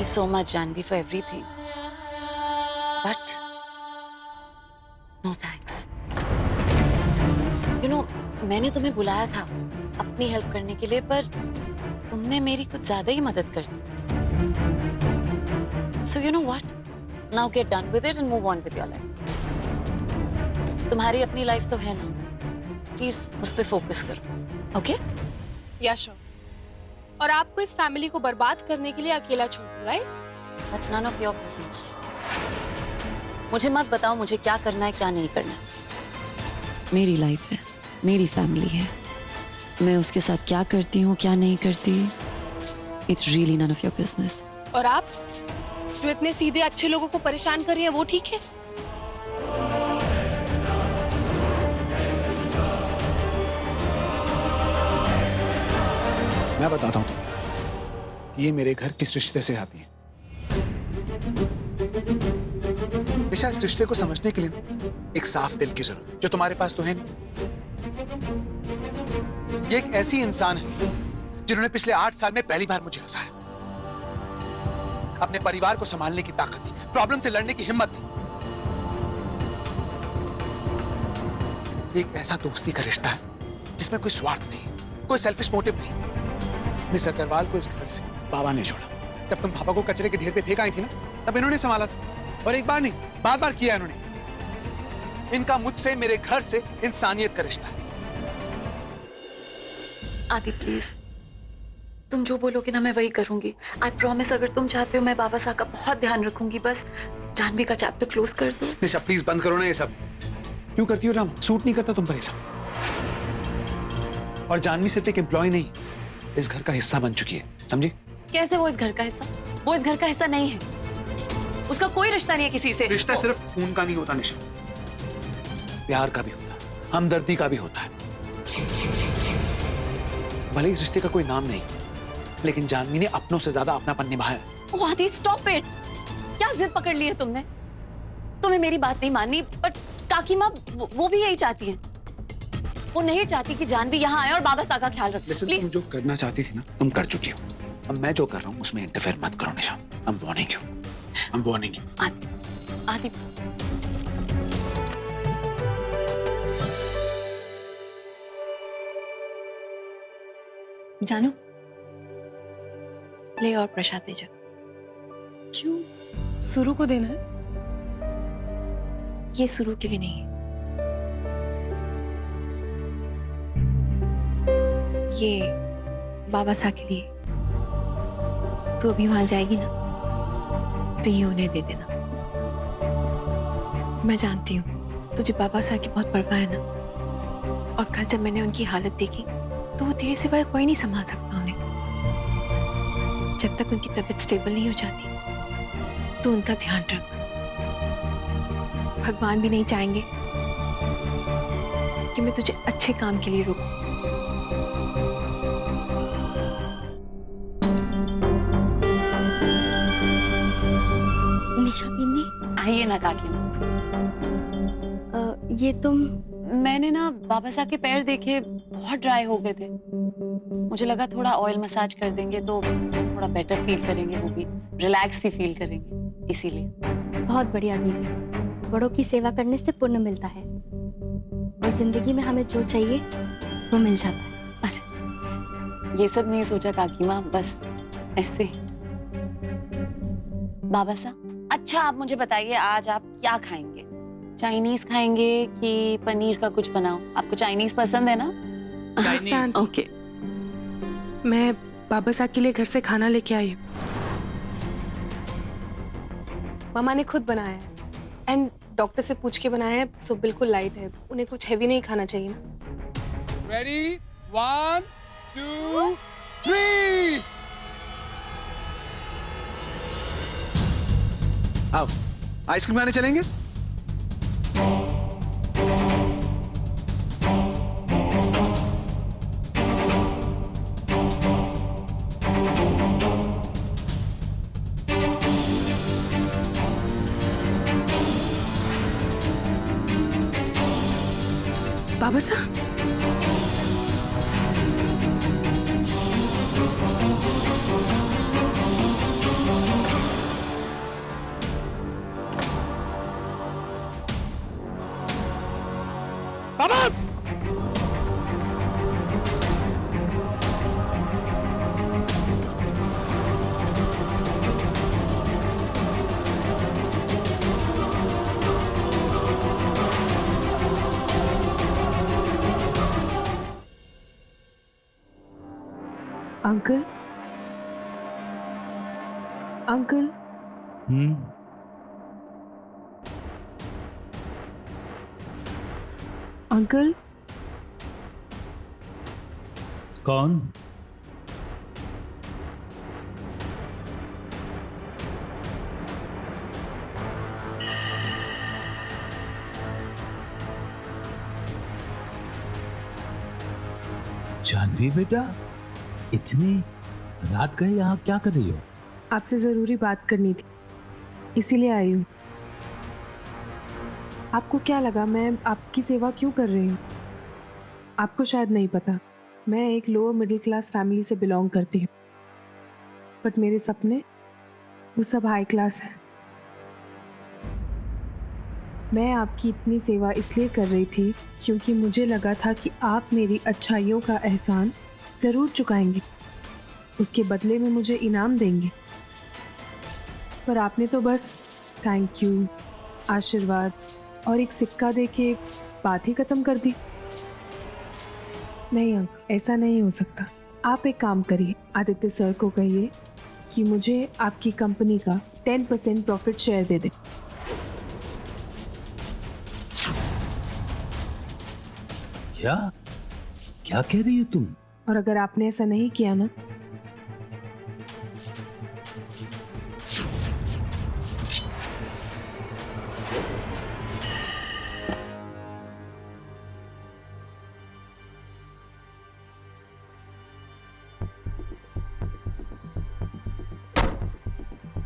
so much, Janvi, for everything. But no thanks. You know, मैंने तुम्हें बुलाया था अपनी हेल्प करने के लिए, पर तुमने मेरी कुछ ज्यादा ही मदद कर दी. So you know what? Now get done with it and move on with your life. तुम्हारी अपनी लाइफ तो है ना, प्लीज उस पे फोकस करो, ओके? या श्योर. और आपको इस फैमिली को बर्बाद करने के लिए अकेला छोड़ दूं, right? That's none of your business. मुझे मत बताओ मुझे क्या करना है क्या नहीं करना है. मेरी लाइफ है, मेरी फैमिली है. मैं उसके साथ क्या करती हूँ क्या नहीं करती, It's really none of your business. और आप जो इतने सीधे अच्छे लोगों को परेशान कर रही हैं, वो ठीक है? मैं बताता हूँ तुम्हें कि ये मेरे घर किस रिश्ते से आती है. निशा, इस रिश्ते को समझने के लिए एक साफ दिल की जरूरत है, जो तुम्हारे पास तो है नहीं. ये एक ऐसी इंसान है जिन्होंने पिछले 8 साल में पहली बार मुझे हंसाया, अपने परिवार को संभालने की ताकत दी, प्रॉब्लम से लड़ने की हिम्मत दी. ये एक ऐसा दोस्ती का रिश्ता है जिसमें कोई स्वार्थ नहीं, कोई सेल्फिश मोटिव नहीं. मिस अग्रवाल को इस घर से बाबा ने छोड़ा. जब तुम पापा को कचरे के ढेर पे फेंक आई थी ना, तब इन्होंने संभाला था. और एक बार नहीं, बार बार किया इन्होंने. इनका मुझसे, मेरे घर से इंसानियत का रिश्ता है. आदि प्लीज, तुम जो बोलोगे ना मैं वही करूंगी. I promise. अगर तुम चाहते हो मैं बाबा साहब का बहुत ध्यान रखूंगी. बस जानवी का चैप्टर क्लोज कर दो. निशा प्लीज बंद करो ना ये सब. क्यों करती हो राम? सूट नहीं करता तुम पर ये सब. और जानवी सिर्फ एक एम्प्लॉय नहीं, इस घर का हिस्सा बन चुकी है, समझी? कैसे वो इस घर का हिस्सा? वो इस घर का हिस्सा नहीं है. उसका कोई रिश्ता नहीं है किसी से. रिश्ता सिर्फ खून का नहीं होता निशा, प्यार का भी होता है, हमदर्दी का भी होता है. भले इस रिश्ते का कोई नाम नहीं, लेकिन जानवी ने अपनों से ज्यादा अपनापन निभाया. ओ आदि स्टॉप इट. क्या जिद पकड़ ली है तुमने? तुम्हें मेरी बात नहीं माननी, बट काकी माँ वो भी यही चाहती है. वो नहीं चाहती कि जानवी यहाँ आए और बाबा साहब का ख्याल रखे. Listen, तुम जो करना चाहती थी ना, तुम कर चुकी हो. अब मैं जो कर रहा हूँ उसमें इंटरफेयर मत करो निशा. I'm warning you. I'm warning you. आदि, आदि जानू, ले और प्रसाद ले जा. क्यों? सुरु को देना है? ये सुरु के लिए नहीं है, ये बाबा साहब के लिए. तो अभी वहां जाएगी ना, तो ये उन्हें दे देना. मैं जानती हूँ तुझे बाबा साहब की बहुत परवाह है ना, और कल जब मैंने उनकी हालत देखी तो वो तेरे सिवाय कोई नहीं संभाल सकता उन्हें. जब तक उनकी तबीयत स्टेबल नहीं हो जाती तो उनका ध्यान रख. भगवान भी नहीं चाहेंगे कि मैं तुझे अच्छे काम के लिए रोकूं. निशा बिन्नी, आइए ना काकी. ये तुम? मैंने ना बाबा साहब के पैर देखे, बहुत ड्राई हो गए थे. मुझे लगा थोड़ा ऑयल मसाज कर देंगे तो थोड़ा बेटर फील करेंगे, वो भी रिलैक्स भी फील करेंगे, इसीलिए. बहुत बढ़िया दीदी. बड़ों की सेवा करने से पुण्य मिलता है, और जिंदगी में हमें जो चाहिए वो मिल जाता है. अरे ये सब नहीं सोचा काकी माँ, बस ऐसे. बाबा साहब, अच्छा आप मुझे बताइए आज आप क्या खाएंगे? चाइनीज खाएंगे कि पनीर का कुछ बनाओ? आपको चाइनीज पसंद है ना? चाइनीज. ओके. मैं बाबा साहब के लिए घर से खाना लेके आई हूँ. मामा ने खुद बनाया है, एंड डॉक्टर से पूछ के बनाया है, सो बिल्कुल लाइट है. उन्हें कुछ हैवी नहीं खाना चाहिए ना. रेडी? 1 2 3. आओ आइसक्रीम खाने चलेंगे. बाबा साहब, अंकल अंकल अंकल कौन? जानवी बेटा, इतनी रात गए यहाँ क्या कर रही हो? आपसे जरूरी बात करनी थी, इसीलिए आई हूँ। आपको क्या लगा मैं आपकी सेवा क्यों कर रही हूँ? आपको शायद नहीं पता, मैं एक लोअर मिडिल क्लास फैमिली से बिलोंग करती हूँ, बट मेरे सपने वो सब हाई क्लास हैं। मैं आपकी इतनी सेवा इसलिए कर रही थी क्योंकि मुझे लगा था कि आप मेरी अच्छाइयों का एहसान ज़रूर चुकाएंगे, उसके बदले में मुझे इनाम देंगे। पर आपने तो बस थैंक यू, आशीर्वाद और एक सिक्का दे के बात ही ख़त्म कर दी। नहीं अंकल, ऐसा नहीं हो सकता। आप एक काम करिए, आदित्य सर को कहिए कि मुझे आपकी कंपनी का 10% प्रॉफिट शेयर दे दे। क्या क्या कह रही हो तुम? और अगर आपने ऐसा नहीं किया ना,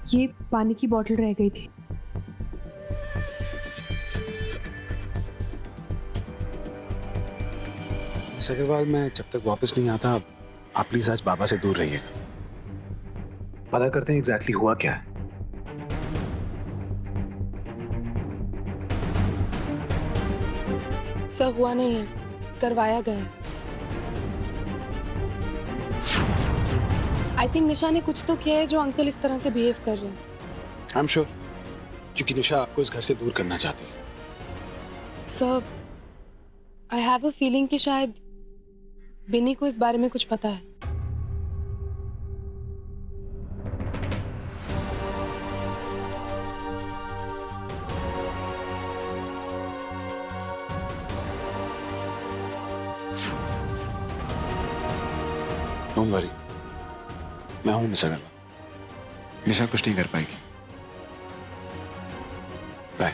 ये पानी की बोतल रह गई थी। मिस अग्रवाल, मैं जब तक वापस नहीं आता आप प्लीज आज बाबा से दूर रहिएगा। पता करते हैं एग्जैक्टली हुआ क्या है। सब हुआ नहीं है, करवाया गया है। आई थिंक निशा ने कुछ तो किया है जो अंकल इस तरह से बिहेव कर रहे हैं। आई एम श्योर, क्योंकि निशा आपको इस घर से दूर करना चाहती है। Sir, I have a feeling कि शायद बिनी को इस बारे में कुछ पता है। डोंट वरी, मैं हूं मिस अग्रवाल। निशा कुछ नहीं कर पाएगी। बाय।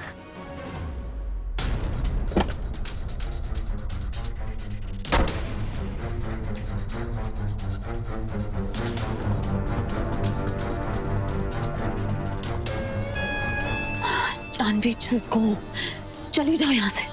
जानवी, just go, चली जाओ यहाँ से।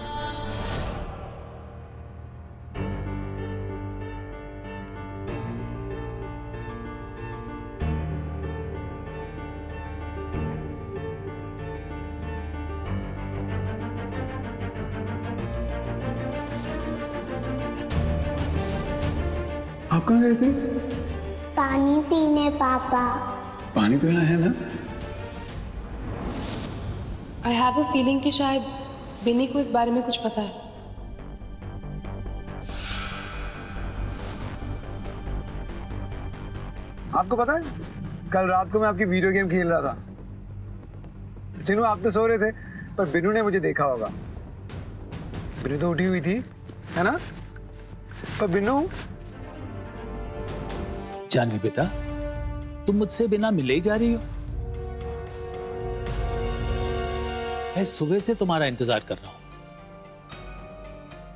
आप कहाँ गए थे? पानी पीने पापा। पानी तो यहाँ है ना। आई हैव अ फीलिंग कि शायद बिनी को इस बारे में कुछ पता है। आपको पता है, कल रात को मैं आपकी वीडियो गेम खेल रहा था। जिन्नू, आप तो सो रहे थे, पर बिनू ने मुझे देखा होगा। बिनू तो उठी हुई थी, है ना? पर बिनू, जानवी बेटा, तुम मुझसे बिना मिले ही जा रही हो। मैं सुबह से तुम्हारा इंतजार कर रहा हूं।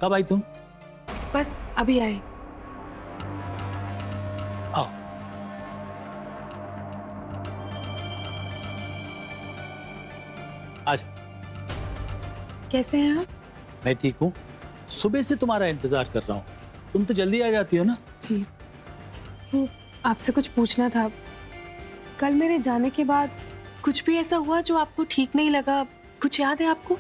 कब आई तुम? बस अभी आए। आओ। आज कैसे हैं आप? मैं ठीक हूं। सुबह से तुम्हारा इंतजार कर रहा हूं। तुम तो जल्दी आ जाती हो ना। जी, वो आपसे कुछ पूछना था। कल मेरे जाने के बाद कुछ भी ऐसा हुआ जो आपको ठीक नहीं लगा? कुछ याद है आपको?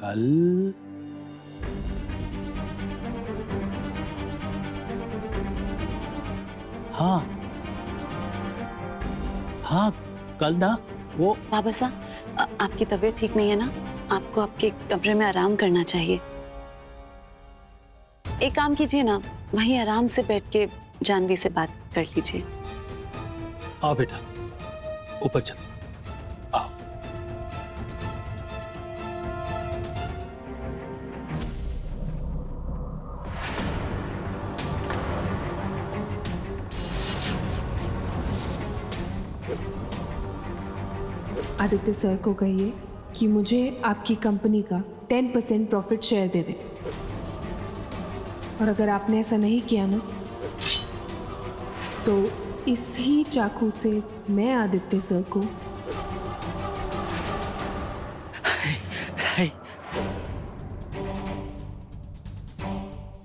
कल हाँ हाँ, कल ना वो बाबा साहब, आपकी तबीयत ठीक नहीं है ना? आपको आपके कमरे में आराम करना चाहिए। एक काम कीजिए ना, वहीं आराम से बैठ के जानवी से बात कर लीजिए। आओ बेटा, ऊपर चल, आओ। आदित्य सर को कहिए कि मुझे आपकी कंपनी का 10% प्रॉफिट शेयर दे दे, और अगर आपने ऐसा नहीं किया ना तो इसी चाकू से मैं आदित्य सर को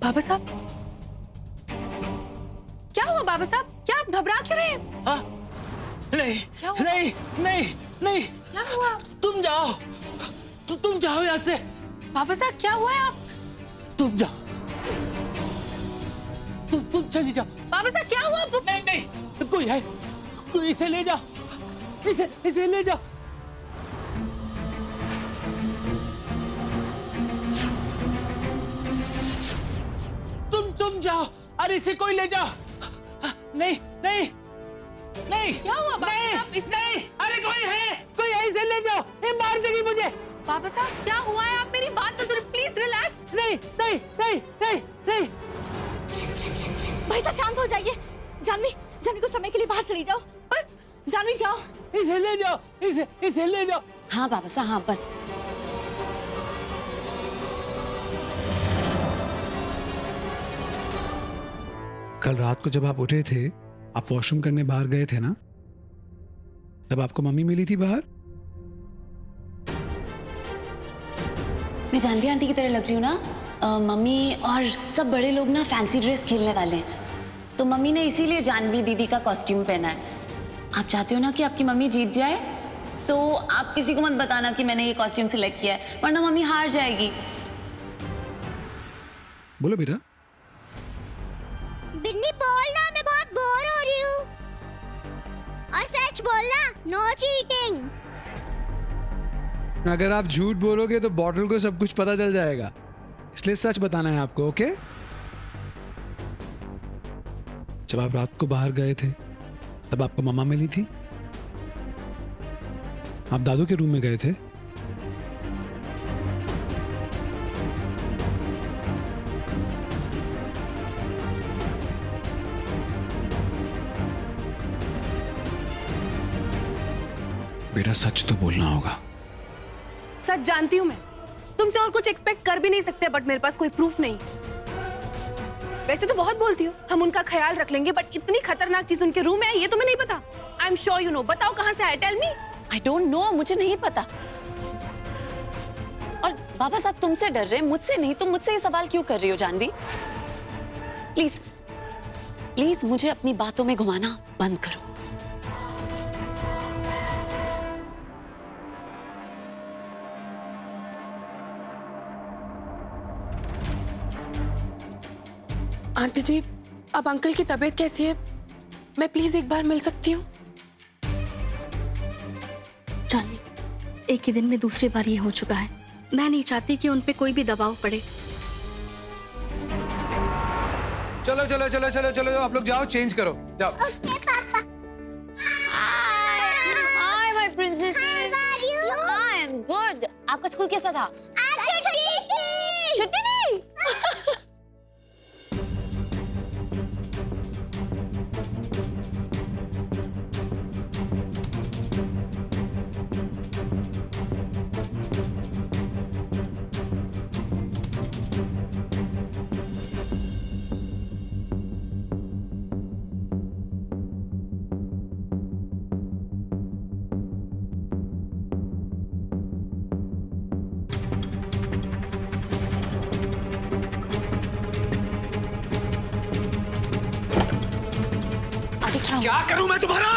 बाबा साहब, क्या हुआ बाबा साहब? क्या आप घबरा क्यों रहे हैं? हाँ? नहीं, क्या हुआ? नहीं, नहीं, नहीं, क्या हुआ तुम जाओ, तुम जाओ यहाँ से, बाबा साहब? क्या हुआ है? आप तुम जाओ, तुम चली जाओ। बाबा साहब क्या हुआ? नहीं, नहीं, कोई है, कोई, इसे ले जाओ, इसे ले जाओ। तुम जाओ, अरे इसे कोई ले जाओ। नहीं, नहीं, नहीं, क्या हुआ बाबा नहीं, साहब? नहीं, अरे कोई है, इसे ले जाओ, ये मार देगी मुझे। बाबा साहब क्या हुआ है? आप मेरी बात तो सुनो, प्लीज रिलैक्स। नहीं, नहीं, नहीं, नहीं, नहीं। भाई साहब शांत हो जाइए। जानवी, जानवी कुछ समय के लिए बाहर चली जाओ। पर जानवी जाओ, इसे ले जाओ, इसे ले जाओ। हाँ बाबा साहब, हाँ बस। कल रात को जब आप उठे थे, आप वॉशरूम करने बाहर गए थे ना, तब आपको मम्मी मिली थी बाहर? मैं जानवी आंटी की तरह लग रही हूँ ना? मम्मी और सब बड़े लोग ना फैंसी ड्रेस खेलने वाले हैं, तो मम्मी ने इसीलिए जानवी दीदी का कॉस्ट्यूम पहना है। आप चाहते हो ना कि आपकी मम्मी जीत जाए, तो आप किसी को मत बताना कि मैंने ये कॉस्ट्यूम सिलेक्ट किया है, वरना मम्मी हार जाएगी। बोलो बेटा। बिन्नी बोलना, मैं बहुत बोर हो रही हूँ। और सच बोलना, नो चीटिंग। अगर आप झूठ बोलोगे तो बॉटल को सब कुछ पता चल जाएगा, इसलिए सच बताना है आपको, ओके? जब आप रात को बाहर गए थे तब आपको मम्मा मिली थी? आप दादू के रूम में गए थे? बेटा सच तो बोलना होगा। सच जानती हूँ मैं, तुमसे और कुछ एक्सपेक्ट कर भी नहीं सकते, बट मेरे पास कोई प्रूफ नहीं। वैसे तो बहुत बोलती हूँ, हम उनका ख्याल रख लेंगे, बट इतनी खतरनाक चीज उनके रूम में है ये तुम्हें नहीं पता। I am sure you know. बताओ कहाँ से है, tell me. I don't know, मुझे नहीं पता। और बाबा साहब तुमसे डर रहे हैं, मुझसे नहीं। तुम मुझसे ये सवाल क्यों कर रही हो जानवी? प्लीज प्लीज मुझे अपनी बातों में घुमाना बंद करो। आंटी जी, अब अंकल की तबीयत कैसी है? मैं प्लीज एक बार मिल सकती हूँ? जानवी, एक ही दिन में दूसरी बार ये हो चुका है। मैं नहीं चाहती कि उन पे कोई भी दबाव पड़े। चलो चलो चलो चलो चलो, आप लोग जाओ, चेंज करो, जाओ। Hi my princess. I am good. आपका स्कूल कैसा था? छुट्टी थी। क्या करूं मैं तुम्हारा?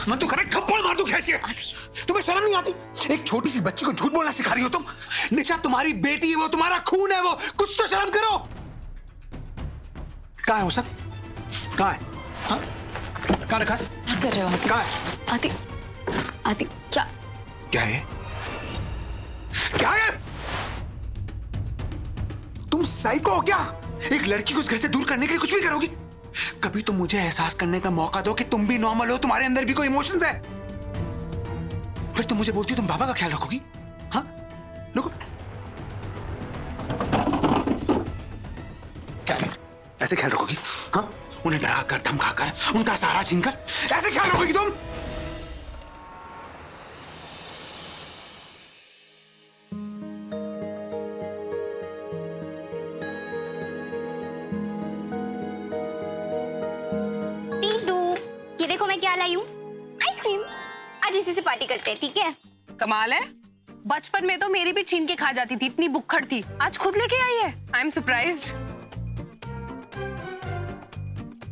मैं तो करेक्ट थप्पड़ मार दूं खींच के। तुम्हें शर्म नहीं आती? एक छोटी सी बच्ची को झूठ बोलना सिखा रही हो तुम? निशा तुम्हारी बेटी है, वो तुम्हारा खून है, वो कुछ तो शर्म करो। कहाँ है वो सब? कहाँ है? हाँ? कहाँ रखा है? क्या कर रहे हो आदि? कहाँ है? आदि, आदि क्या? क्या है? क्या है? तुम साइको हो क्या? एक लड़की को उस घर से दूर करने के लिए कुछ भी करोगी? कभी तो मुझे एहसास करने का मौका दो कि तुम भी नॉर्मल हो, तुम्हारे अंदर भी कोई इमोशंस है। फिर तुम मुझे बोलती हो तुम बाबा का ख्याल रखोगी? हाँ, रुको। क्या ऐसे ख्याल रखोगी? हाँ, उन्हें डराकर, धमकाकर, उनका सहारा छीनकर ऐसे ख्याल रखोगी तुम? ये देखो मैं क्या लाई हूँ, आइसक्रीम। आज इसी से पार्टी करते हैं, ठीक है? कमाल है, बचपन में तो मेरी भी छीन के खा जाती थी, इतनी बुक्खड़ थी, आज खुद लेके आई है। I am surprised.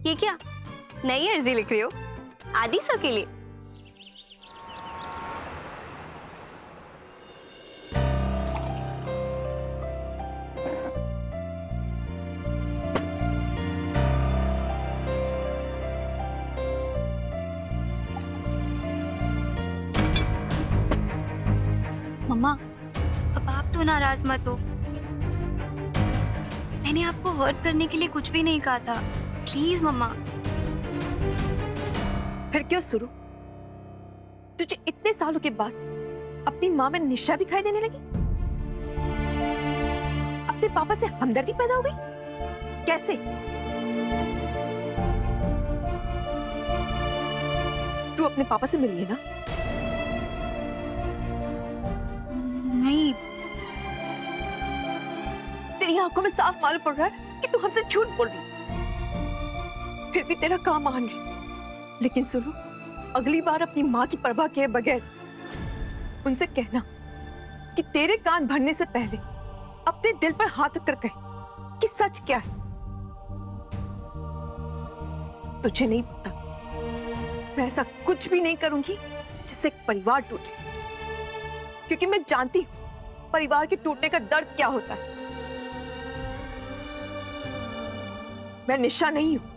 ये क्या नई अर्जी लिख रही हो? आदि सर के लिए? मम्मा, अब आप तो नाराज मत हो। मैंने आपको हर्ट करने के लिए कुछ भी नहीं कहा था। प्लीज मम्मा। फिर क्यों सुरू? तुझे इतने सालों के बाद अपनी माँ में निशा दिखाई देने लगी? अपने पापा से हमदर्दी पैदा हो गई? कैसे? तू अपने पापा से मिली है ना? नहीं। तेरी आंखों में साफ मालूम पड़ रहा है कि तू हमसे झूठ बोल रही है। फिर भी तेरा काम मान रही। लेकिन सुनो, अगली बार अपनी माँ की परवाह किए बगैर उनसे कहना कि तेरे कान भरने से पहले अपने दिल पर हाथ रखकर कहे कि सच क्या है। तुझे नहीं पता, मैं ऐसा कुछ भी नहीं करूंगी जिससे एक परिवार टूटे, क्योंकि मैं जानती हूं परिवार के टूटने का दर्द क्या होता है। मैं निशा नहीं हूं।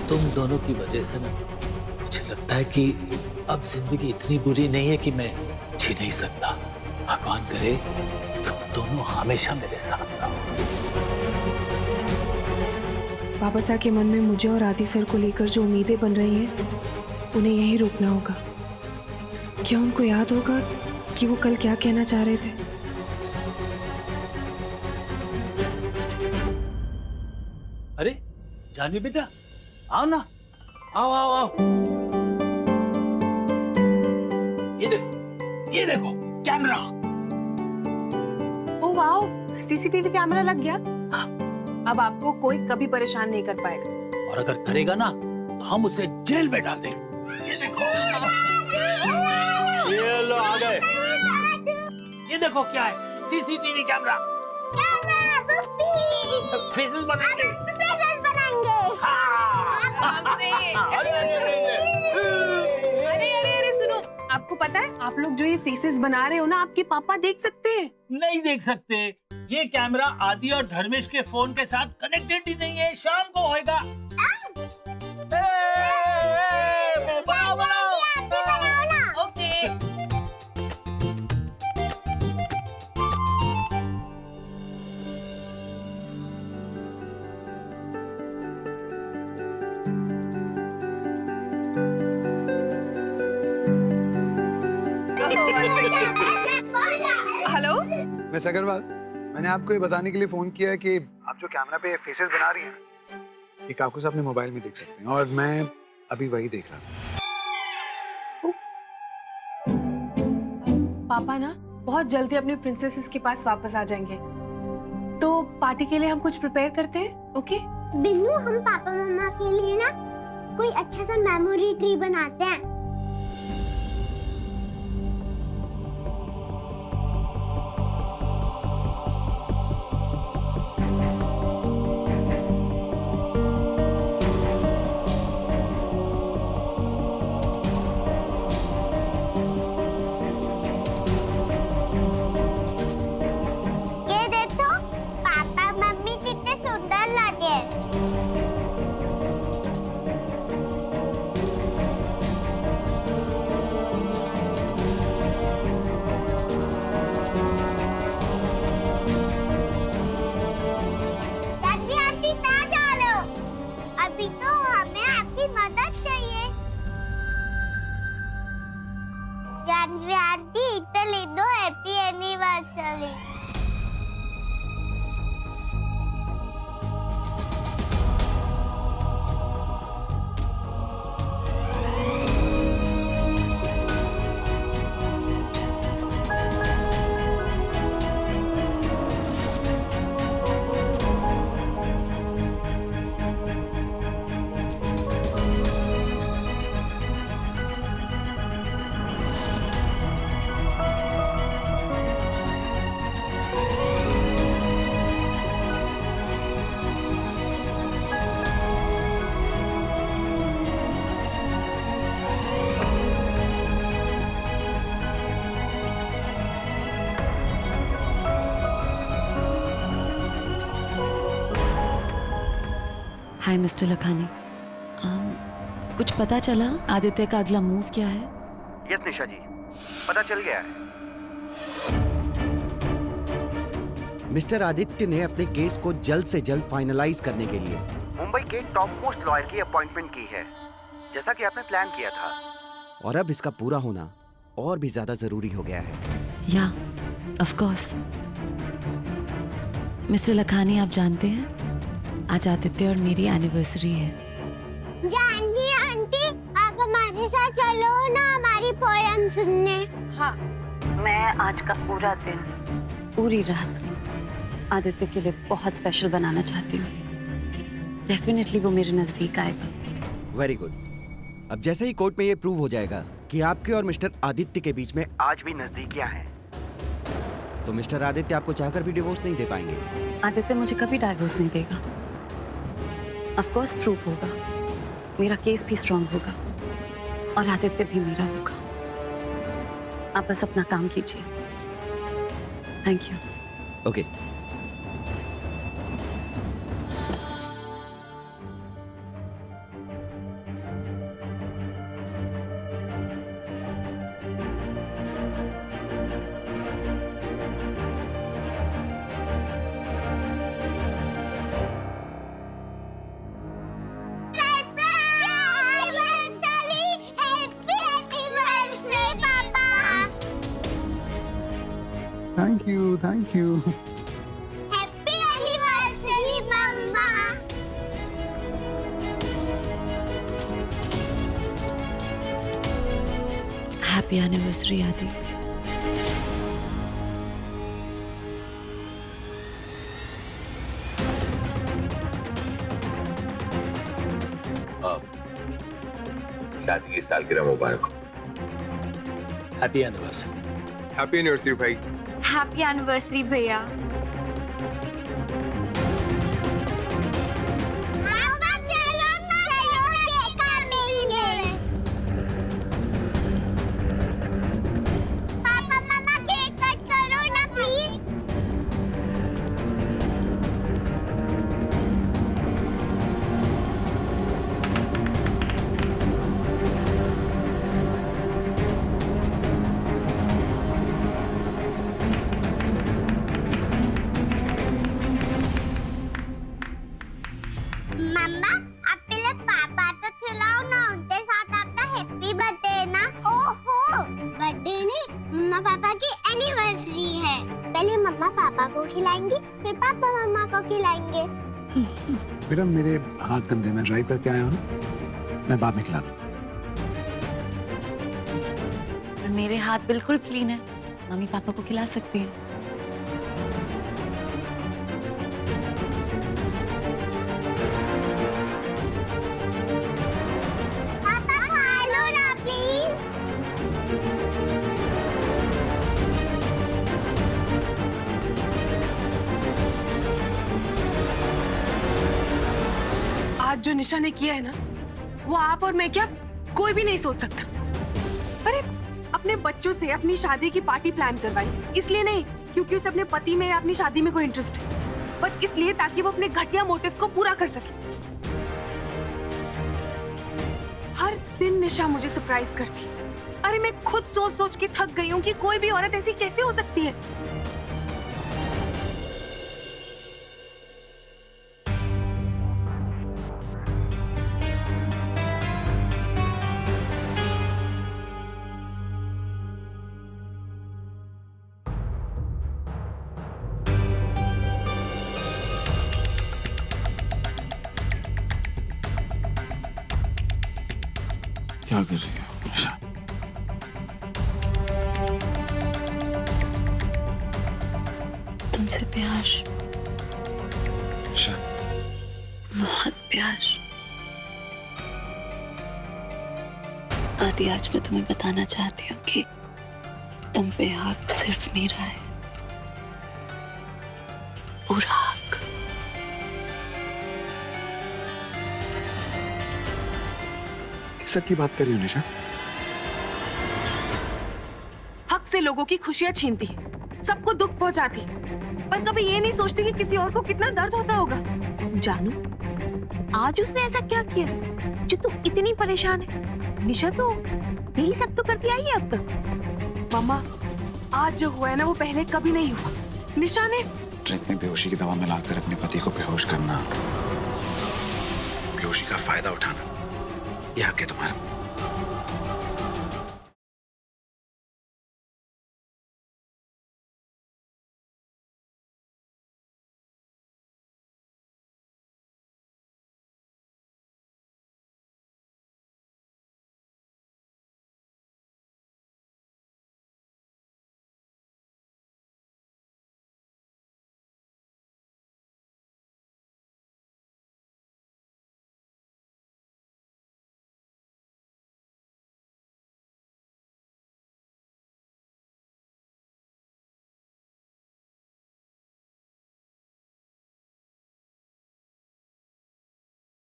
तुम दोनों की वजह से ना मुझे लगता है कि अब जिंदगी इतनी बुरी नहीं है कि मैं जी नहीं सकता। भगवान करे तुम दोनों हमेशा मेरे साथ रहो। वापस आके मन में मुझे और आदि सर को लेकर जो उम्मीदें बन रही हैं, उन्हें यही रोकना होगा। क्या उनको याद होगा कि वो कल क्या कहना चाह रहे थे? अरे जानवी बेटा, आओ ना, आओ आओ आओ। ये देखो camera. Oh wow, CCTV camera लग गया। अब आपको कोई कभी परेशान नहीं कर पाएगा। और अगर करेगा ना तो हम उसे जेल में डाल देंगे। ये देखो, ये लो आ गए। ये देखो क्या है, सीसीटीवी कैमरा। फेसेस बनाएंगे। अरे सुनो, आपको पता है आप लोग जो ये फेसेस बना रहे हो ना, आपके पापा देख सकते हैं। नहीं देख सकते, ये कैमरा आदि और धर्मेश के फोन के साथ कनेक्टेड ही नहीं है। शाम को होएगा। ओके। हेलो मिस अग्रवाल, मैंने आपको ये बताने के लिए फोन किया है कि आप जो कैमरा पे फेसेस बना रही हैं, ये काकू से अपने मोबाइल में देख सकते हैं, और मैं अभी वही देख रहा था। पापा ना बहुत जल्दी अपने प्रिंसेसेस के पास वापस आ जाएंगे, तो पार्टी के लिए हम कुछ प्रिपेयर करते हैं। ओके बिन्नू, हम पापा मम्मा के लिए ना कोई अच्छा सा मेमोरी ट्री बनाते हैं। हाय मिस्टर लखानी, कुछ पता चला आदित्य का अगला मूव क्या है? यस निशा जी, पता चल गया है। मिस्टर आदित्य ने अपने केस को जल्द से जल्द फाइनलाइज करने के लिए मुंबई के टॉप मोस्ट लॉयर की अपॉइंटमेंट की है, जैसा कि आपने प्लान किया था। और अब इसका पूरा होना और भी ज्यादा जरूरी हो गया है। या ऑफ कोर्स मिस्टर लखानी, आप जानते हैं आज आदित्य और मेरी एनिवर्सरी है। जानवी आंटी, आप हमारे साथ चलो ना हमारी पोयम सुनने। हाँ, मैं आज का पूरा दिन, पूरी रात आदित्य के लिए बहुत स्पेशल बनाना चाहती हूँ। डेफिनेटली वो मेरे नजदीक आएगा। Very good. अब जैसे ही कोर्ट में ये प्रूव हो जाएगा कि आपके और मिस्टर आदित्य के बीच में आज भी नजदीकियां हैं, तो मिस्टर आदित्य आपको चाहकर भी डिवोर्स नहीं दे पाएंगे। आदित्य मुझे कभी डाइवोर्स नहीं देगा। ऑफ कोर्स प्रूव होगा, मेरा केस भी स्ट्रांग होगा और आदित्य भी मेरा होगा। आप बस अपना काम कीजिए। Thank you. Okay. Thank you. Happy anniversary मम्मा। हैप्पी एनिवर्सरी आदि। शादी की सालगिरह मुबारक। Happy anniversary. हैप्पी एनिवर्सरी भाई। हैप्पी एनिवर्सरी भैया। पापा मम्मा केक कट करो ना प्लीज। मम्मा आप पहले पापा तो खिलाओ ना, उनके साथ आपका हैप्पी बर्थडे ना। ओहो, बर्थडे नहीं, मम्मा पापा की एनिवर्सरी है। पहले मम्मा पापा को खिलाएंगी, फिर पापा मम्मा को खिलाएंगे। बेटा मेरे हाथ गंदे, मैं ड्राइव करके आया हूँ ना, मैं बाद में खिला दूँ। और मेरे हाथ बिल्कुल क्लीन है, मम्मी पापा को खिला सकती है। पापा खा लो ना प्लीज। आज जो निशा ने किया है ना, वो आप और मैं क्या कोई भी नहीं सोच सकता। अरे अपने बच्चों से अपनी शादी की पार्टी प्लान करवाई, इसलिए नहीं क्योंकि उसे अपने पति में या अपनी शादी में कोई इंटरेस्ट है, बट इसलिए ताकि वो अपने घटिया मोटिव्स को पूरा कर सके। हर दिन निशा मुझे सरप्राइज करती। अरे मैं खुद सोच सोच के थक गई हूँ कि कोई भी औरत ऐसी कैसे हो सकती है। क्या कर रही है निशा? तुमसे प्यार, निशा बहुत प्यार। आदि आज मैं तुम्हें बताना चाहती हूँ कि तुम पे हक सिर्फ मेरा है, पूरा हक। किस हक की बात कर रही हो निशा? हक से लोगों की खुशियां छीनती है, सबको दुख पहुंचाती है, पर कभी ये नहीं सोचती कि किसी और को कितना दर्द होता होगा। जानू, आज उसने ऐसा क्या किया जो तू इतनी परेशान है? निशा तो यही सब तो करती आई है अब तक। मम्मा, आज जो हुआ है ना वो पहले कभी नहीं हुआ। निशा ने ड्रिंक में बेहोशी की दवा मिलाकर अपने पति को बेहोश करना, बेहोशी का फायदा उठाना, यह हक है तुम्हारा।